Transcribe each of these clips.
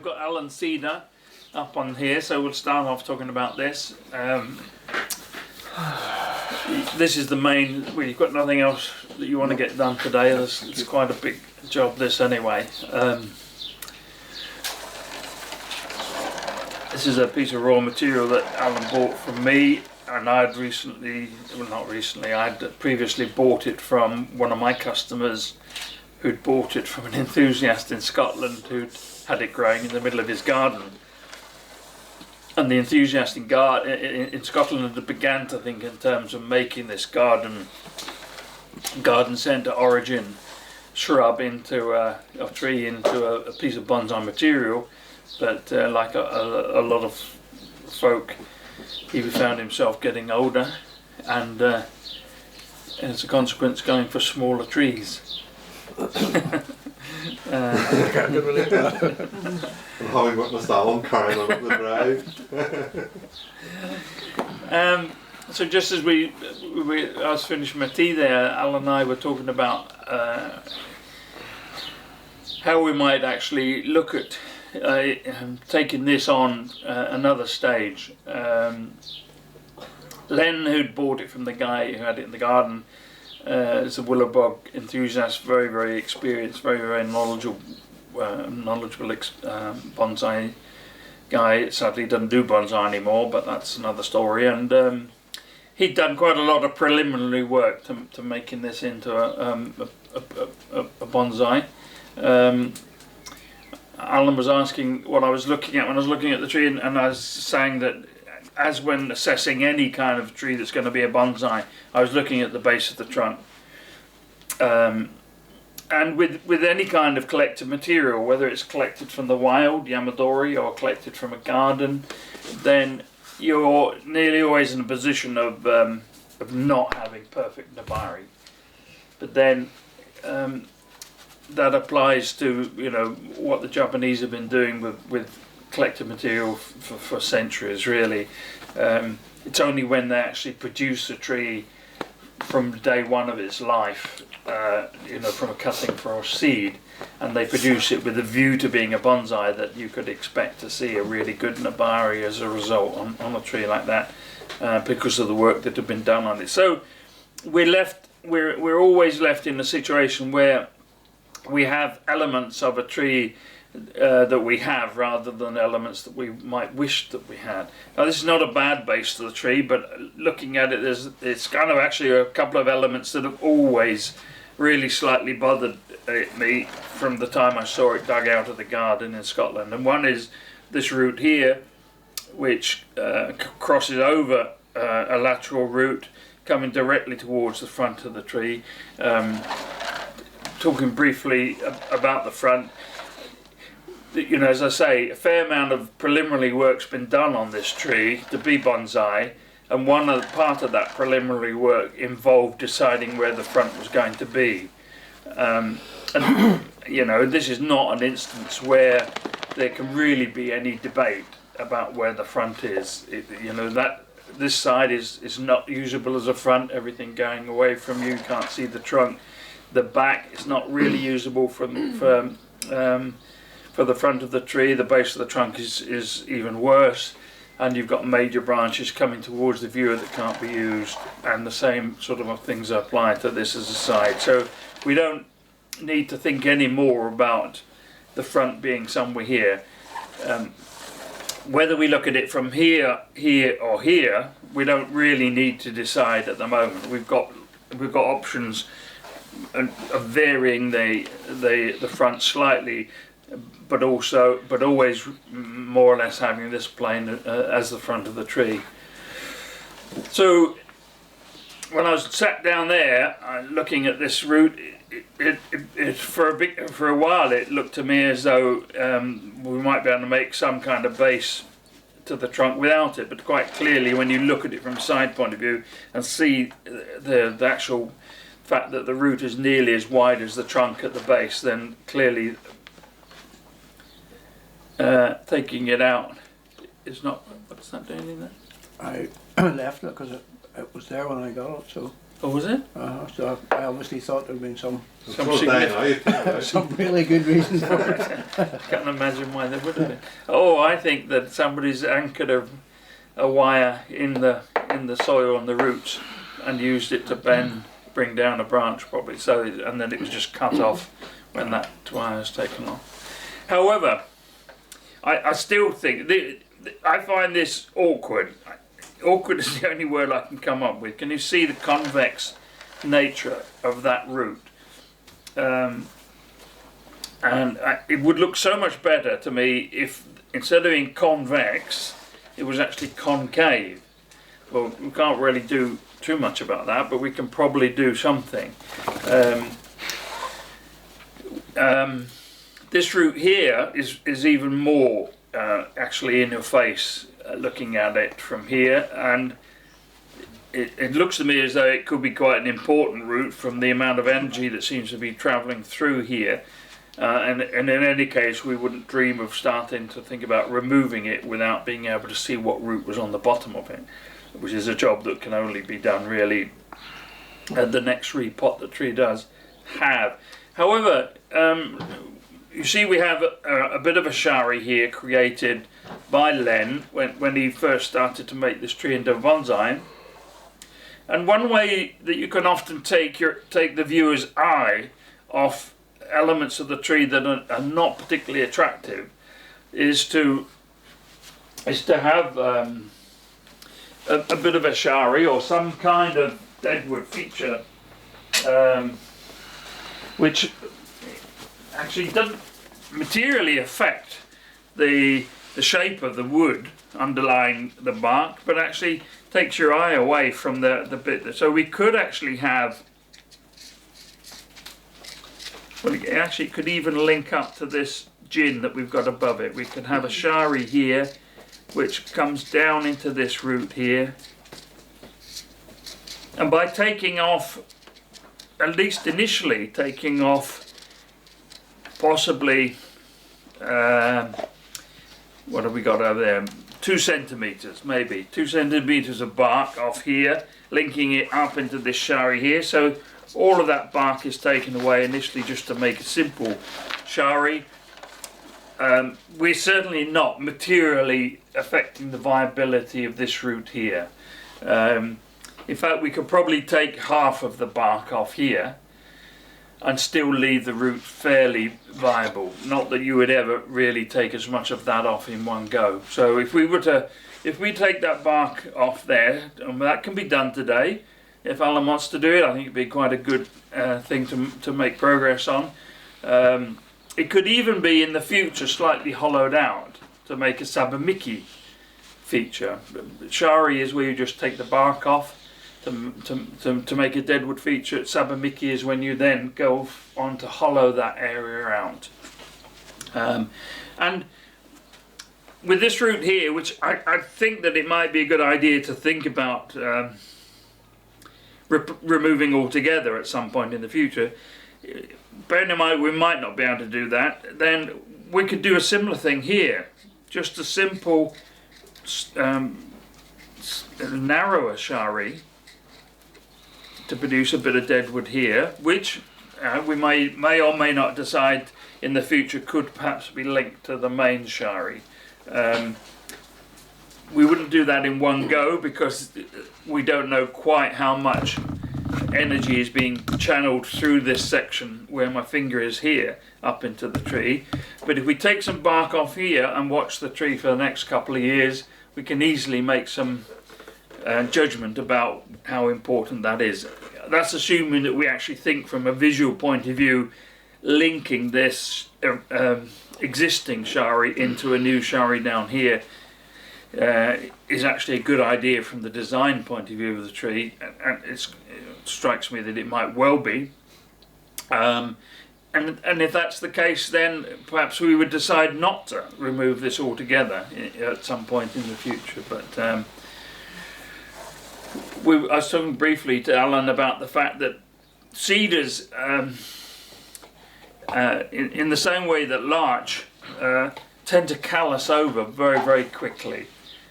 we've got Alan Cedar up on here, so we'll start off talking about this. This is the main, well, you've got nothing else that you want to get done today. It's quite a big job, this anyway. This is a piece of raw material that Alan bought from me, and I'd I'd previously bought it from one of my customers who'd bought it from an enthusiast in Scotland who'd had it growing in the middle of his garden. And the enthusiast in Scotland had began to think in terms of making this garden centre origin shrub into a tree into a piece of bonsai material. But like a lot of folk, he found himself getting older, and as a consequence going for smaller trees. I can't relate that. And having witnessed that one carrying on up the drive. So just as I was finishing my tea there, Alan and I were talking about how we might actually look at taking this on another stage. Len, who'd bought it from the guy who had it in the garden, is a Willowbog enthusiast, very, very experienced, very, very knowledgeable bonsai guy. Sadly doesn't do bonsai anymore, but that's another story. And he'd done quite a lot of preliminary work to making this into a bonsai. Alan was asking what I was looking at when I was looking at the tree, and I was saying that as when assessing any kind of tree that's going to be a bonsai, I was looking at the base of the trunk. And with any kind of collected material, whether it's collected from the wild, Yamadori, or collected from a garden, then you're nearly always in a position of not having perfect nabari. But then that applies to what the Japanese have been doing with collected material for centuries, really. It's only when they actually produce a tree from day one of its life, from a cutting for a seed, and they produce it with a view to being a bonsai, that you could expect to see a really good nabari as a result on a tree like that, because of the work that had been done on it. So we're always left in a situation where we have elements of a tree that we have, rather than elements that we might wish that we had. Now, this is not a bad base to the tree, but looking at it, it's kind of actually a couple of elements that have always really slightly bothered me from the time I saw it dug out of the garden in Scotland. And one is this root here, which crosses over a lateral root coming directly towards the front of the tree. Talking briefly about the front, as I say, a fair amount of preliminary work's been done on this tree to be bonsai, and part of that preliminary work involved deciding where the front was going to be. This is not an instance where there can really be any debate about where the front is. This side is not usable as a front, everything going away from you can't see the trunk. The back is not really usable for the front of the tree. The base of the trunk is even worse, and you've got major branches coming towards the viewer that can't be used, and the same sort of things apply to this as a side. So we don't need to think any more about the front being somewhere here. Whether we look at it from here, or here, we don't really need to decide at the moment. We've got options of varying the front slightly, but always more or less having this plane as the front of the tree. So when I was sat down there looking at this root, for a while it looked to me as though we might be able to make some kind of base to the trunk without it, but quite clearly when you look at it from a side point of view and see the actual fact that the root is nearly as wide as the trunk at the base, then clearly taking it out is not. What's that doing in there? I left it because it was there when I got it, so Oh, was it? So I obviously thought there had been some Some really good reason for it. Can't imagine why there would have been. Oh, I think that somebody's anchored a wire in the soil on the roots and used it to bring down a branch probably. So and then it was just cut off when that wire was taken off. However, I still think I find this awkward. Awkward is the only word I can come up with. Can you see the convex nature of that root? And it would look so much better to me if instead of being convex, it was actually concave. Well, we can't really do too much about that, but we can probably do something. This root here is even more actually in your face. Looking at it from here, and it looks to me as though it could be quite an important route from the amount of energy that seems to be travelling through here, and in any case we wouldn't dream of starting to think about removing it without being able to see what root was on the bottom of it, which is a job that can only be done really at the next repot the tree does have. However, you see we have a bit of a Shari here created by Len when he first started to make this tree into a bonsai. And one way that you can often take the viewer's eye off elements of the tree that are not particularly attractive is to have a bit of a Shari or some kind of deadwood feature which actually doesn't materially affect the shape of the wood underlying the bark, but actually takes your eye away from the bit. So we could actually have, well, it actually could even link up to this gin that we've got above it. We could have a Shari here which comes down into this root here, and by taking off, at least initially taking off possibly what have we got over there? 2 centimeters, maybe 2 centimeters of bark off here, linking it up into this Shari here. So all of that bark is taken away initially just to make a simple Shari. We're certainly not materially affecting the viability of this root here. In fact, we could probably take half of the bark off here and still leave the root fairly viable. Not that you would ever really take as much of that off in one go. So if we take that bark off there, and that can be done today, if Alan wants to do it, I think it'd be quite a good thing to make progress on. It could even be in the future slightly hollowed out to make a sabamiki feature. Shari is where you just take the bark off to make a deadwood feature. Sabamiki is when you then go on to hollow that area out. And with this root here, which I think that it might be a good idea to think about removing altogether at some point in the future, bearing in mind we might not be able to do that, then we could do a similar thing here. Just a simple narrower Shari to produce a bit of deadwood here, which we may or may not decide in the future could perhaps be linked to the main Shari. We wouldn't do that in one go because we don't know quite how much energy is being channeled through this section where my finger is here up into the tree. But if we take some bark off here and watch the tree for the next couple of years, we can easily make some judgment about how important that is. That's assuming that we actually think from a visual point of view, linking this existing Shari into a new Shari down here is actually a good idea from the design point of view of the tree, and it strikes me that it might well be. And if that's the case, then perhaps we would decide not to remove this altogether at some point in the future. But I was talking briefly to Alan about the fact that cedars, in the same way that larch, tend to callous over very, very quickly,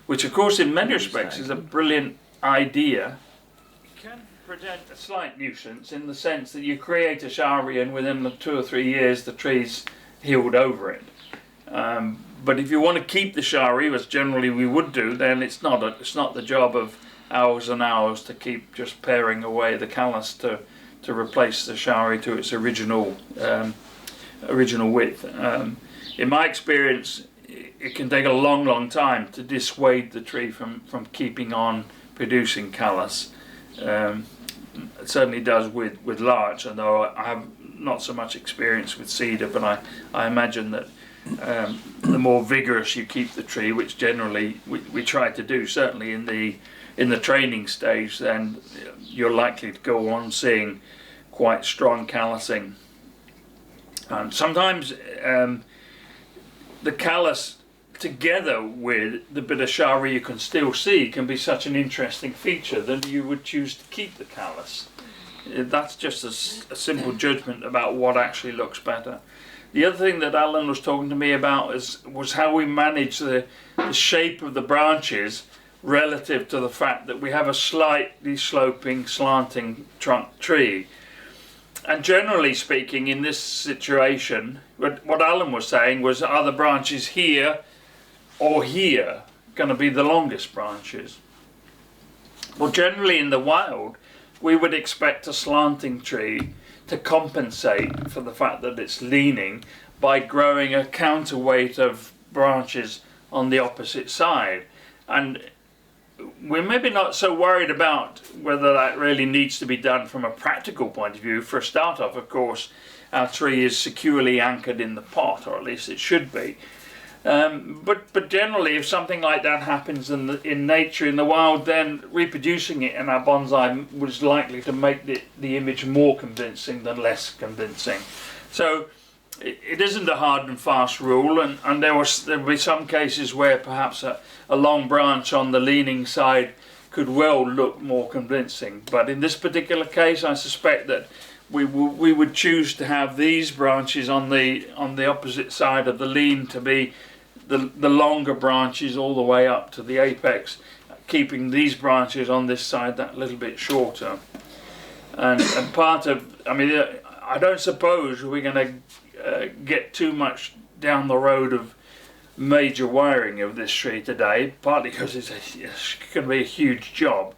which of course in many respects is a brilliant idea. present a slight nuisance in the sense that you create a Shari and within the 2 or 3 years the tree's healed over it. But if you want to keep the Shari, as generally we would do, then it's not the job of hours and hours to keep just paring away the callus to replace the Shari to its original width. In my experience, it can take a long time to dissuade the tree from keeping on producing callus. It certainly does with larch, although I have not so much experience with cedar, but I imagine that the more vigorous you keep the tree, which generally we try to do, certainly in the training stage, then you're likely to go on seeing quite strong callusing. And sometimes the callus together with the bit of Shari you can still see can be such an interesting feature that you would choose to keep the callus. That's just a simple judgment about what actually looks better. The other thing that Alan was talking to me about was how we manage the shape of the branches relative to the fact that we have a slightly sloping, slanting trunk tree. And generally speaking, in this situation, what Alan was saying was, are the branches here or here going to be the longest branches? Well, generally in the wild, we would expect a slanting tree to compensate for the fact that it's leaning by growing a counterweight of branches on the opposite side. And we're maybe not so worried about whether that really needs to be done from a practical point of view. For a start off, of course, our tree is securely anchored in the pot, or at least it should be. But generally, if something like that happens in nature, in the wild, then reproducing it in our bonsai was likely to make the image more convincing than less convincing. So it isn't a hard and fast rule, and there will be some cases where perhaps a long branch on the leaning side could well look more convincing. But in this particular case, I suspect that we would choose to have these branches on the opposite side of the lean to be the longer branches all the way up to the apex, keeping these branches on this side that little bit shorter. And part of, I mean, I don't suppose we're going to get too much down the road of major wiring of this tree today, partly because it's going to be a huge job.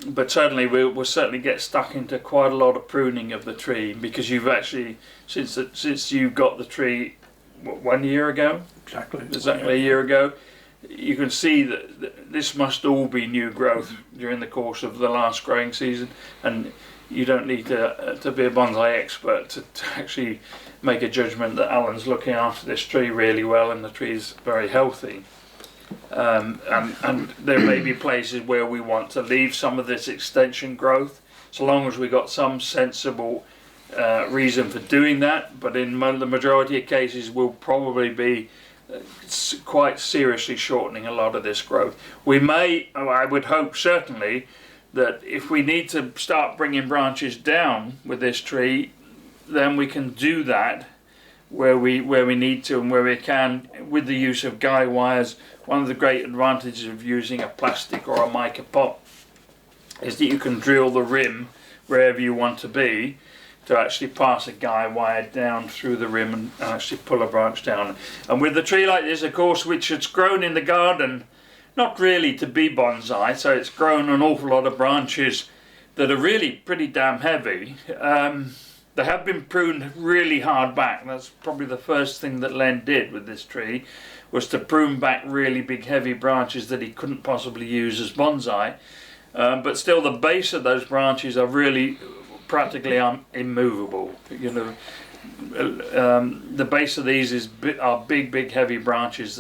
But certainly we'll certainly get stuck into quite a lot of pruning of the tree, because you've actually, since you got the tree, what, 1 year ago? Exactly a year ago. You can see that this must all be new growth during the course of the last growing season, and you don't need to be a bonsai expert to actually make a judgment that Alan's looking after this tree really well and the tree's very healthy. And there may be places where we want to leave some of this extension growth, so long as we got some sensible reason for doing that. But in the majority of cases, we'll probably be quite seriously shortening a lot of this growth. We may, I would hope certainly, that if we need to start bringing branches down with this tree, then we can do that where we need to and where we can with the use of guy wires. One of the great advantages of using a plastic or a mica pot is that you can drill the rim wherever you want to be to actually pass a guy wire down through the rim and actually pull a branch down. And with a tree like this, of course, which has grown in the garden, not really to be bonsai, so it's grown an awful lot of branches that are really pretty damn heavy. They have been pruned really hard back. That's probably the first thing that Len did with this tree, was to prune back really big heavy branches that he couldn't possibly use as bonsai. But still, the base of those branches are really practically immovable. You know, the base of these are big heavy branches,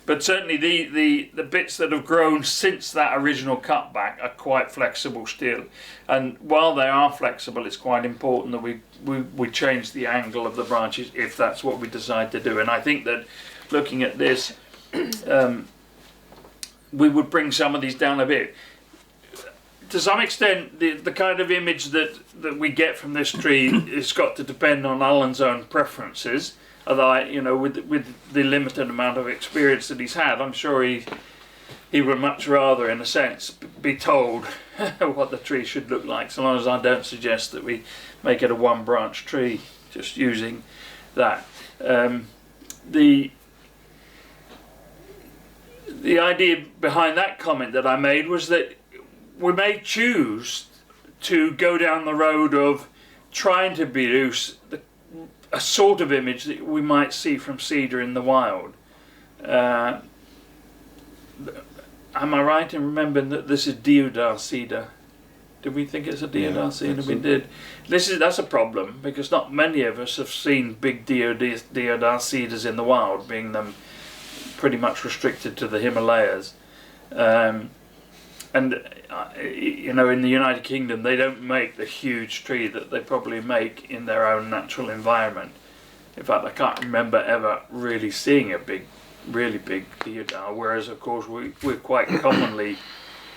but certainly the bits that have grown since that original cutback are quite flexible still. And while they are flexible, it's quite important that we change the angle of the branches if that's what we decide to do. And I think that looking at this, we would bring some of these down a bit. To some extent, the kind of image that we get from this tree has got to depend on Alan's own preferences. Although, with the limited amount of experience that he's had, I'm sure he would much rather, in a sense, be told what the tree should look like, so long as I don't suggest that we make it a one branch tree, just using that. The idea behind that comment that I made was that we may choose to go down the road of trying to produce a sort of image that we might see from cedar in the wild. Am I right in remembering that this is deodar cedar? Did we think it's a deodar cedar? We did. That's a problem, because not many of us have seen big deodar cedars in the wild, being them pretty much restricted to the Himalayas. And you know, in the United Kingdom they don't make the huge tree that they probably make in their own natural environment. In fact, I can't remember ever really seeing a really big deodar, whereas of course we're quite commonly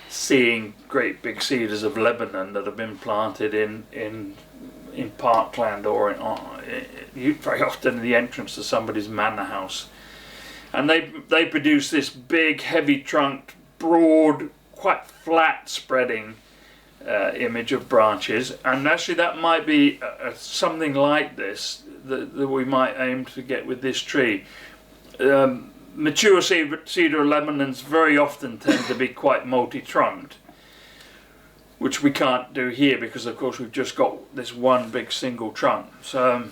seeing great big cedars of Lebanon that have been planted in parkland or very often in the entrance to somebody's manor house. And they produce this big, heavy trunked, broad, quite flat spreading image of branches, and actually that might be something like this that we might aim to get with this tree. Mature cedar Lebanons very often tend to be quite multi-trunked, which we can't do here because of course we've just got this one big single trunk. So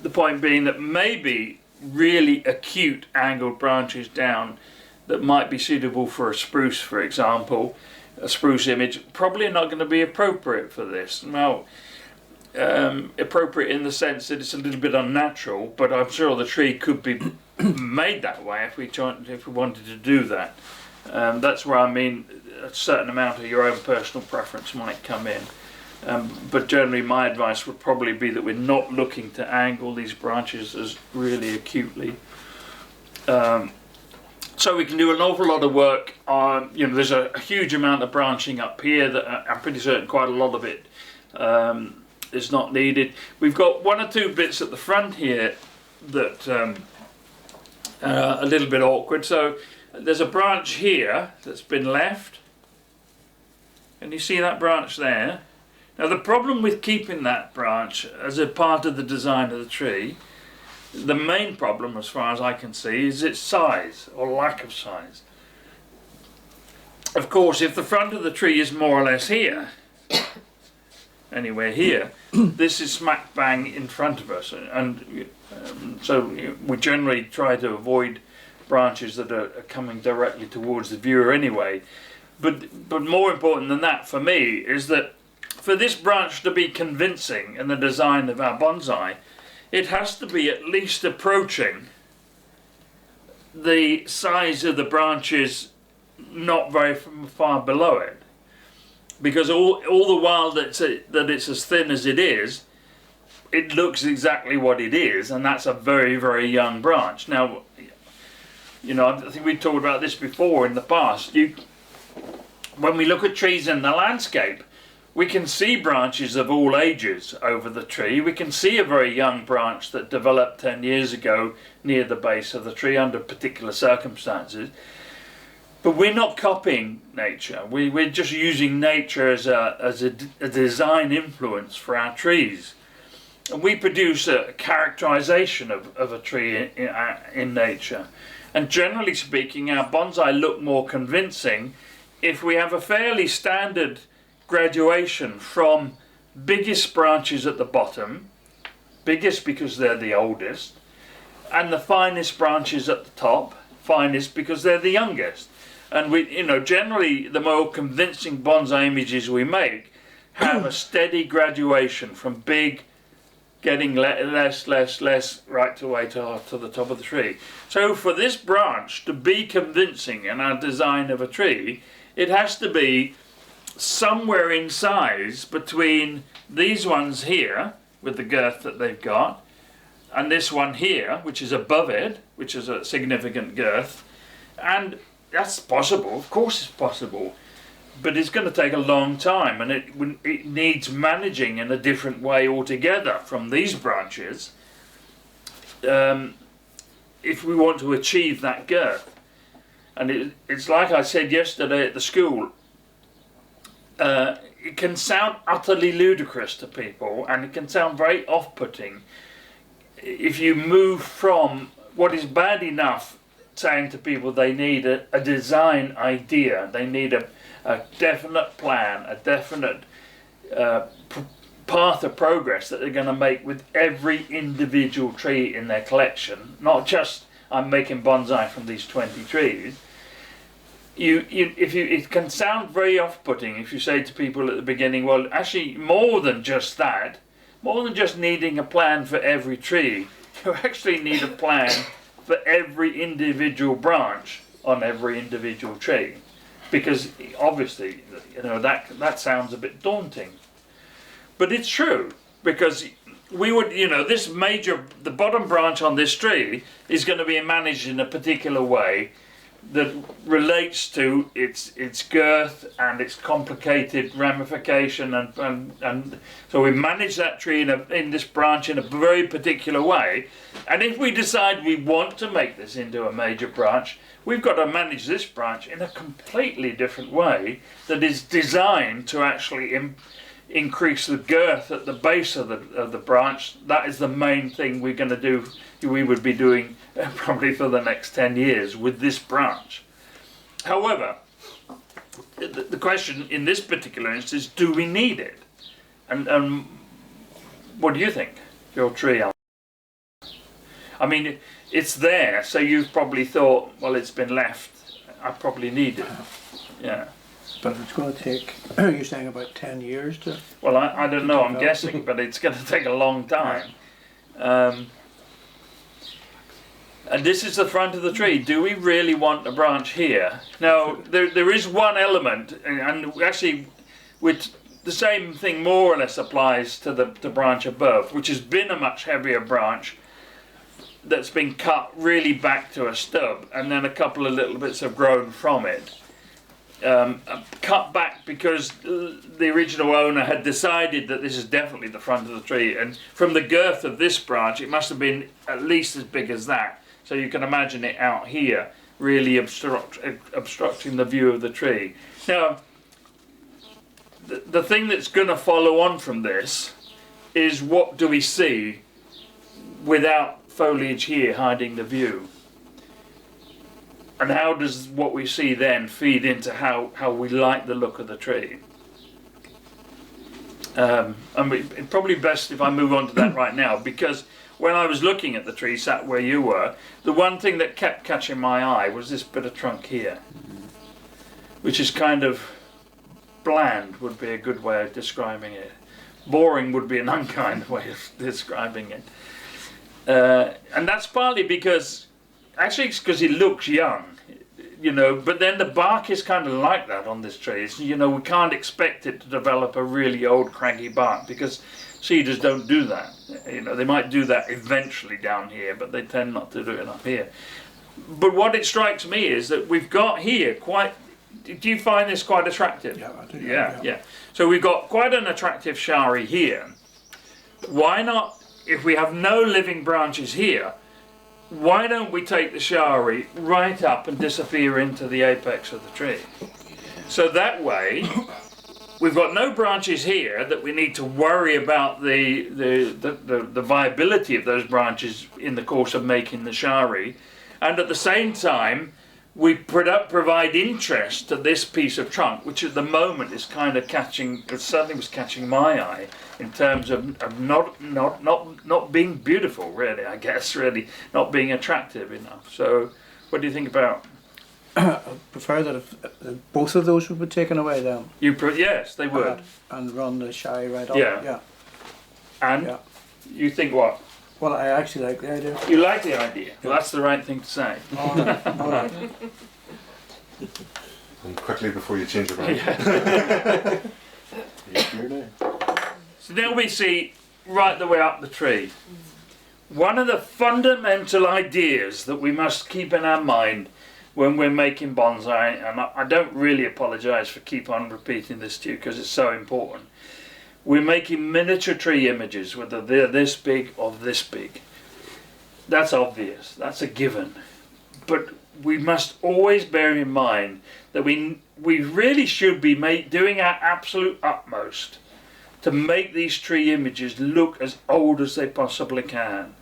the point being that maybe really acute angled branches down that might be suitable for a spruce, for example, a spruce image, probably not going to be appropriate for this. Now, appropriate in the sense that it's a little bit unnatural, but I'm sure the tree could be made that way if we wanted to do that. That's where I mean a certain amount of your own personal preference might come in. But generally my advice would probably be that we're not looking to angle these branches as really acutely. So we can do an awful lot of work on, you know, there's a huge amount of branching up here that I'm pretty certain quite a lot of it is not needed. We've got one or two bits at the front here that are a little bit awkward. So there's a branch here that's been left. Can you see that branch there? Now the problem with keeping that branch as a part of the design of the tree, the main problem as far as I can see is its size or lack of size. Of course, if the front of the tree is more or less here, anywhere here, this is smack bang in front of us, and so we generally try to avoid branches that are coming directly towards the viewer anyway. But more important than that for me is that for this branch to be convincing in the design of our bonsai, it has to be at least approaching the size of the branches not very far below it. Because all the while that it's as thin as it is, it looks exactly what it is, and that's a very, very young branch. Now, you know, I think we talked about this before in the past. When we look at trees in the landscape, we can see branches of all ages over the tree. We can see a very young branch that developed 10 years ago near the base of the tree under particular circumstances. But we're not copying nature. We're just using nature as a design influence for our trees. And we produce a characterization of a tree in nature. And generally speaking, our bonsai look more convincing if we have a fairly standard graduation from biggest branches at the bottom, biggest because they're the oldest, and the finest branches at the top, finest because they're the youngest. And we, you know, generally the more convincing bonsai images we make have a steady graduation from big getting less right to the top of the tree. So for this branch to be convincing in our design of a tree, it has to be somewhere in size between these ones here with the girth that they've got and this one here, which is above it, which is a significant girth. And that's possible, of course it's possible, but it's going to take a long time, and it needs managing in a different way altogether from these branches if we want to achieve that girth. And it's like I said yesterday at the school, it can sound utterly ludicrous to people, and it can sound very off-putting if you move from what is bad enough saying to people they need a design idea, they need a definite plan, a definite path of progress that they're going to make with every individual tree in their collection, not just I'm making bonsai from these 20 trees. It can sound very off-putting if you say to people at the beginning, well, actually more than just that, more than just needing a plan for every tree, you actually need a plan for every individual branch on every individual tree, because obviously, you know, that sounds a bit daunting, but it's true, because we would, you know, the bottom branch on this tree is going to be managed in a particular way that relates to its girth and its complicated ramification, and so we manage that tree in this branch in a very particular way. And if we decide we want to make this into a major branch, we've got to manage this branch in a completely different way that is designed to actually increase the girth at the base of the branch. That is the main thing we're going to do. We would be doing probably for the next 10 years with this branch. However, the question in this particular instance is, do we need it? And what do you think, your tree, Alan? I mean, it's there, so you've probably thought, well, it's been left, I probably need it. Yeah. But it's going to take, you're saying about 10 years to... Well, I don't know, I'm guessing, but it's going to take a long time. And this is the front of the tree. Do we really want a branch here? Now, there is one element, and actually, with the same thing more or less applies to the branch above, which has been a much heavier branch that's been cut really back to a stub, and then a couple of little bits have grown from it. Cut back because the original owner had decided that this is definitely the front of the tree, and from the girth of this branch it must have been at least as big as that, so you can imagine it out here really obstructing the view of the tree. Now the thing that's going to follow on from this is, what do we see without foliage here hiding the view? And how does what we see then feed into how we like the look of the tree? And it's probably best if I move on to that right now, because when I was looking at the tree, sat where you were, the one thing that kept catching my eye was this bit of trunk here, which is kind of bland, would be a good way of describing it. Boring would be an unkind way of describing it. And that's partly because, actually it's because it looks young, you know, but then the bark is kind of like that on this tree. It's, you know, we can't expect it to develop a really old craggy bark, because cedars don't do that. You know, they might do that eventually down here, but they tend not to do it up here. But what it strikes me is that we've got here quite, do you find this quite attractive? Yeah, I do. Yeah. So we've got quite an attractive Shari here. Why not, if we have no living branches here, why don't we take the Shari right up and disappear into the apex of the tree? So that way, we've got no branches here that we need to worry about the viability of those branches in the course of making the Shari, and at the same time, we provide interest to this piece of trunk, which at the moment is kind of catching, it certainly was catching my eye, in terms of not being beautiful, really, I guess, really, not being attractive enough. So, what do you think about? I prefer that if both of those would be taken away then. Yes, they would. And run the Shari right up. Yeah. And Yeah. you think what? Well, I actually like the idea. You like the idea? Well, that's the right thing to say. All right. And quickly before you change your mind. So now we see right the way up the tree. One of the fundamental ideas that we must keep in our mind when we're making bonsai, and I don't really apologise for keep on repeating this to you because it's so important. We're making miniature tree images, whether they're this big or this big. That's obvious, that's a given. But we must always bear in mind that we really should be doing our absolute utmost to make these tree images look as old as they possibly can.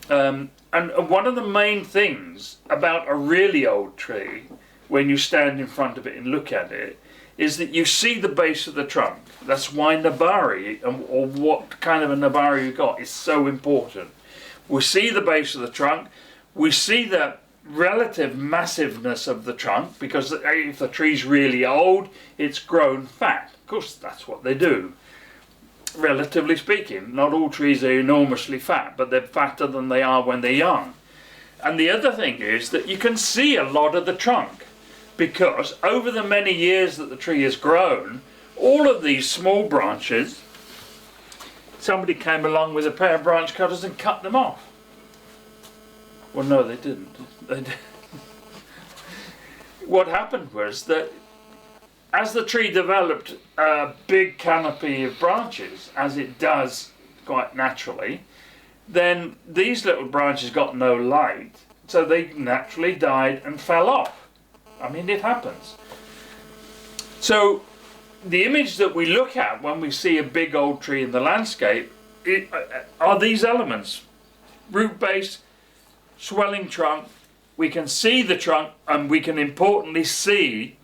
And one of the main things about a really old tree, when you stand in front of it and look at it, is that you see the base of the trunk. That's why nabari, or what kind of a nabari you got, is so important. We see the base of the trunk, we see the relative massiveness of the trunk, because if the tree's really old, it's grown fat. Of course, that's what they do. Relatively speaking, not all trees are enormously fat, but they're fatter than they are when they're young. And the other thing is that you can see a lot of the trunk, because over the many years that the tree has grown, all of these small branches, somebody came along with a pair of branch cutters and cut them off. Well, no, they didn't. What happened was that as the tree developed a big canopy of branches, as it does quite naturally, then these little branches got no light, so they naturally died and fell off. I mean, it happens. So the image that we look at when we see a big old tree in the landscape are these elements: root base, swelling trunk. We can see the trunk, and we can importantly see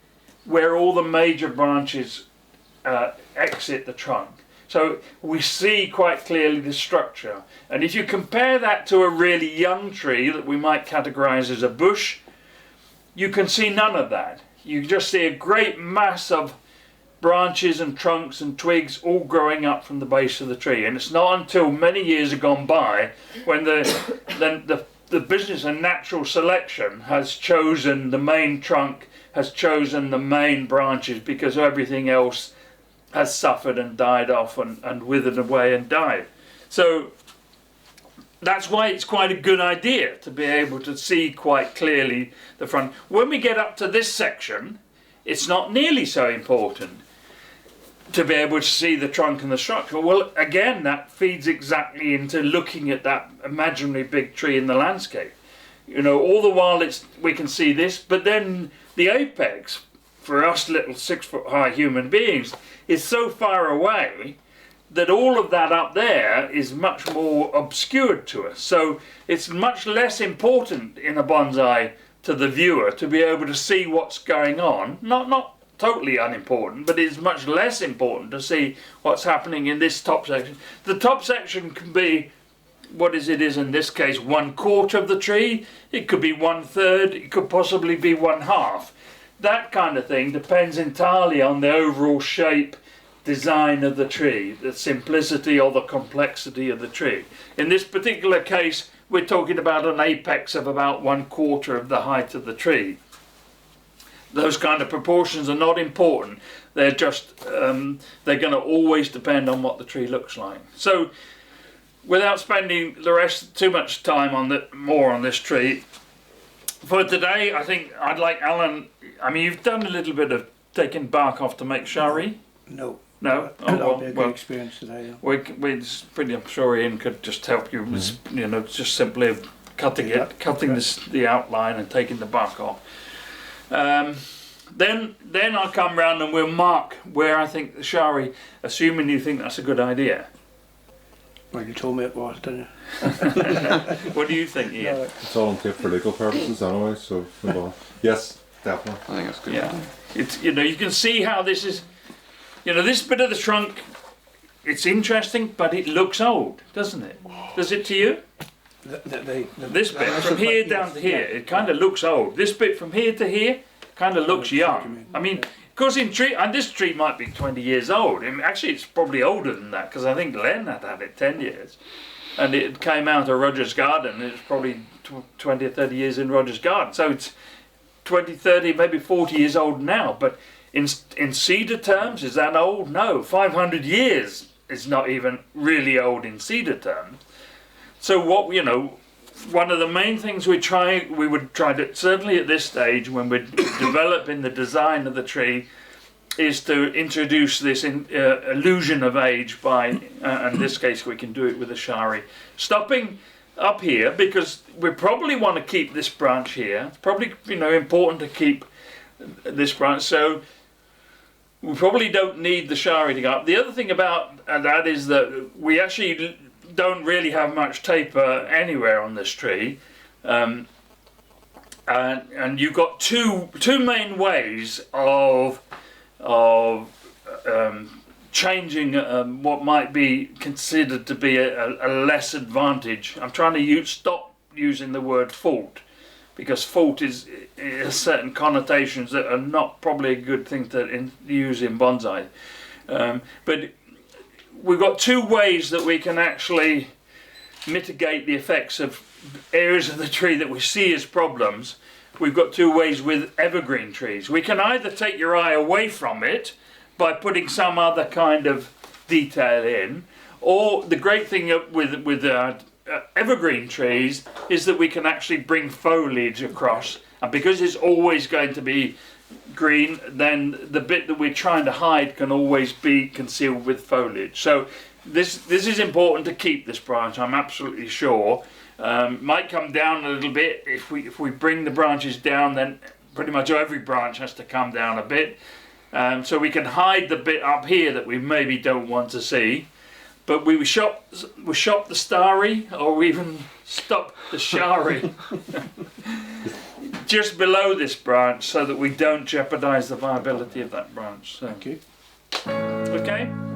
where all the major branches exit the trunk. So we see quite clearly the structure. And if you compare that to a really young tree that we might categorize as a bush, you can see none of that. You just see a great mass of branches and trunks and twigs all growing up from the base of the tree. And it's not until many years have gone by when the business of natural selection has chosen the main trunk, has chosen the main branches, because everything else has suffered and died off and withered away and died. So that's why it's quite a good idea to be able to see quite clearly the front. When we get up to this section, it's not nearly so important to be able to see the trunk and the structure. Well, again, that feeds exactly into looking at that imaginary big tree in the landscape. You know, all the while we can see this, but then the apex, for us little 6 foot high human beings, is so far away that all of that up there is much more obscured to us. So it's much less important in a bonsai to the viewer to be able to see what's going on. Not totally unimportant, but it's much less important to see what's happening in this top section. The top section can be, what is in this case, 1/4 of the tree. It could be 1/3, it could possibly be 1/2. That kind of thing depends entirely on the overall shape, design of the tree, the simplicity or the complexity of the tree. In this particular case, we're talking about an apex of about 1/4 of the height of the tree. Those kind of proportions are not important. They're just, they're going to always depend on what the tree looks like. So, without spending the rest too much time on more on this tree, for today, I think I'd like Alan. I mean, you've done a little bit of taking bark off to make Shari. No. No. Oh, That'll be a good experience today. Yeah. I'm sure Ian could just help you with, you know, just simply cutting the outline and taking the bark off. Then I'll come round and we'll mark where I think the Shari, assuming you think that's a good idea. Well, you told me it was, didn't you? What do you think, Ian? No. It's all in tape for legal purposes anyway, so yes, definitely. I think that's good. Yeah, it's, you know, you can see how this is, you know, this bit of the trunk, it's interesting, but it looks old, doesn't it? Does it to you? This bit from here down to here, it kind of looks old. This bit from here to here kind of looks young. I mean, because and this tree might be 20 years old. I mean, actually, it's probably older than that, because I think Len had it 10 years. And it came out of Roger's garden. It's probably 20 or 30 years in Roger's garden. So it's 20, 30, maybe 40 years old now. But in cedar terms, is that old? No, 500 years is not even really old in cedar terms. So what, you know, one of the main things we would try to, certainly at this stage when we're developing the design of the tree, is to introduce this illusion of age by, in this case we can do it with a Shari. Stopping up here because we probably want to keep this branch here. It's probably, you know, important to keep this branch, so we probably don't need the Shari to go up. The other thing about that is that we actually don't really have much taper anywhere on this tree, and you've got two main ways of changing what might be considered to be a less advantage. I'm trying to stop using the word fault, because fault has certain connotations that are not probably a good thing to use in bonsai. But we've got two ways that we can actually mitigate the effects of areas of the tree that we see as problems. We've got two ways with evergreen trees. We can either take your eye away from it by putting some other kind of detail in, or the great thing with evergreen trees is that we can actually bring foliage across, and because it's always going to be green, then the bit that we're trying to hide can always be concealed with foliage. So this is important to keep this branch, I'm absolutely sure. Might come down a little bit. If we bring the branches down, then pretty much every branch has to come down a bit. So we can hide the bit up here that we maybe don't want to see. But we shop the starry, or even stop the Shari just below this branch, so that we don't jeopardize the viability of that branch. So. Thank you. Okay.